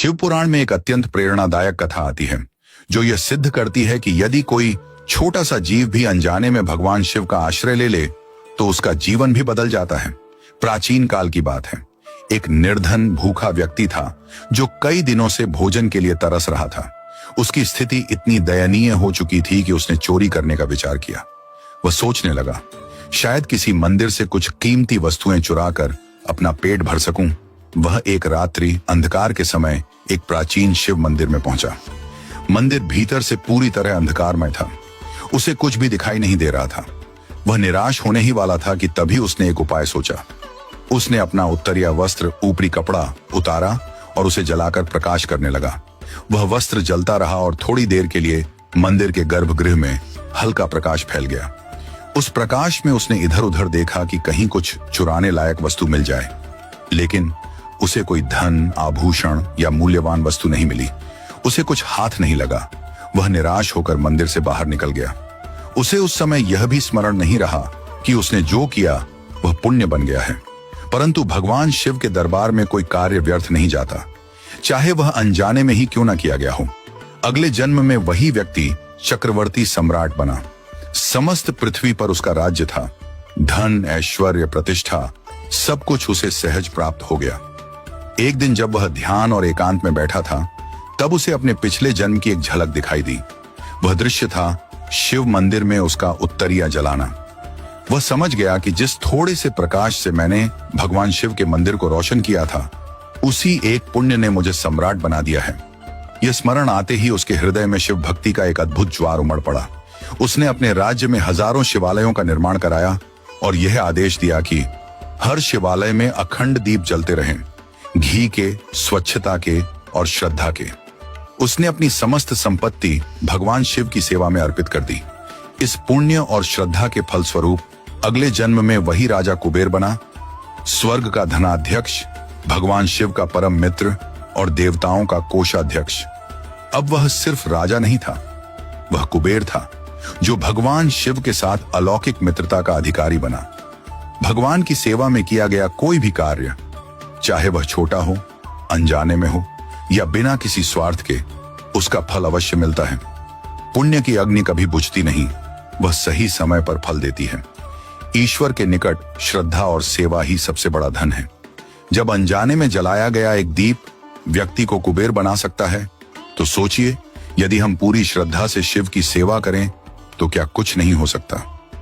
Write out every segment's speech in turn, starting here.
शिव पुराण में एक अत्यंत प्रेरणादायक कथा आती है जो यह सिद्ध करती है कि यदि कोई छोटा सा जीव भी अनजाने में भगवान शिव का आश्रय ले ले तो उसका जीवन भी बदल जाता है। प्राचीन काल की बात है। एक निर्धन भूखा व्यक्ति था जो कई दिनों से भोजन के लिए तरस रहा था। उसकी स्थिति इतनी दयनीय हो चुकी थी कि उसने चोरी करने का विचार किया। वह सोचने लगा, शायद किसी मंदिर से कुछ कीमती वस्तुएं चुराकर अपना पेट भर सकूं। वह एक रात्रि अंधकार के समय एक प्राचीन शिव मंदिर में पहुंचा। मंदिर भीतर से पूरी तरह अंधकारमय था। उसे कुछ भी दिखाई नहीं दे रहा था। वह निराश होने ही वाला था कि तभी उसने एक उपाय सोचा। उसने अपना उत्तरीय वस्त्र ऊपरी कपड़ा उतारा और उसे जलाकर प्रकाश करने लगा। वह वस्त्र जलता रहा और थोड़ी देर के लिए मंदिर के गर्भगृह में हल्का प्रकाश फैल गया। उस प्रकाश में उसने इधर उधर देखा कि कहीं कुछ चुराने लायक वस्तु मिल जाए, लेकिन उसे कोई धन, आभूषण या मूल्यवान वस्तु नहीं मिली। उसे कुछ हाथ नहीं लगा। वह निराश होकर मंदिर से बाहर निकल गया। उसे उस समय यह भी स्मरण नहीं रहा कि उसने जो किया वह पुण्य बन गया है। परंतु भगवान शिव के दरबार में कोई कार्य व्यर्थ नहीं जाता, चाहे वह अनजाने में ही क्यों न किया गया हो। अगले जन्म में वही व्यक्ति चक्रवर्ती सम्राट बना। समस्त पृथ्वी पर उसका राज्य था। धन, ऐश्वर्य, प्रतिष्ठा सब कुछ उसे सहज प्राप्त हो गया। एक दिन जब वह ध्यान और एकांत में बैठा था तब उसे अपने पिछले जन्म की एक झलक दिखाई दी। वह दृश्य था शिव मंदिर में उसका उत्तरीय जलाना। वह समझ गया कि जिस थोड़े से प्रकाश से मैंने भगवान शिव के मंदिर को रोशन किया था, उसी एक पुण्य ने मुझे सम्राट बना दिया है। यह स्मरण आते ही उसके हृदय में शिव भक्ति का एक अद्भुत ज्वार उमड़ पड़ा। उसने अपने राज्य में हजारों शिवालयों का निर्माण कराया और यह आदेश दिया कि हर शिवालय में अखंड दीप जलते रहें, घी के, स्वच्छता के और श्रद्धा के। उसने अपनी समस्त संपत्ति भगवान शिव की सेवा में अर्पित कर दी। इस पुण्य और श्रद्धा के फलस्वरूप अगले जन्म में वही राजा कुबेर बना, स्वर्ग का धनाध्यक्ष, भगवान शिव का परम मित्र और देवताओं का कोषाध्यक्ष। अब वह सिर्फ राजा नहीं था, वह कुबेर था जो भगवान शिव के साथ अलौकिक मित्रता का अधिकारी बना। भगवान की सेवा में किया गया कोई भी कार्य, चाहे वह छोटा हो, अनजाने में हो या बिना किसी स्वार्थ के, उसका फल अवश्य मिलता है। पुण्य की अग्नि कभी बुझती नहीं, वह सही समय पर फल देती है। ईश्वर के निकट श्रद्धा और सेवा ही सबसे बड़ा धन है। जब अनजाने में जलाया गया एक दीप व्यक्ति को कुबेर बना सकता है, तो सोचिए यदि हम पूरी श्रद्धा से शिव की सेवा करें तो क्या कुछ नहीं हो सकता।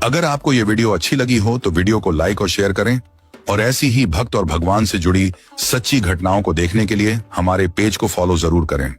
अगर आपको यह वीडियो अच्छी लगी हो तो वीडियो को लाइक और शेयर करें और ऐसी ही भक्त और भगवान से जुड़ी सच्ची घटनाओं को देखने के लिए हमारे पेज को फॉलो जरूर करें।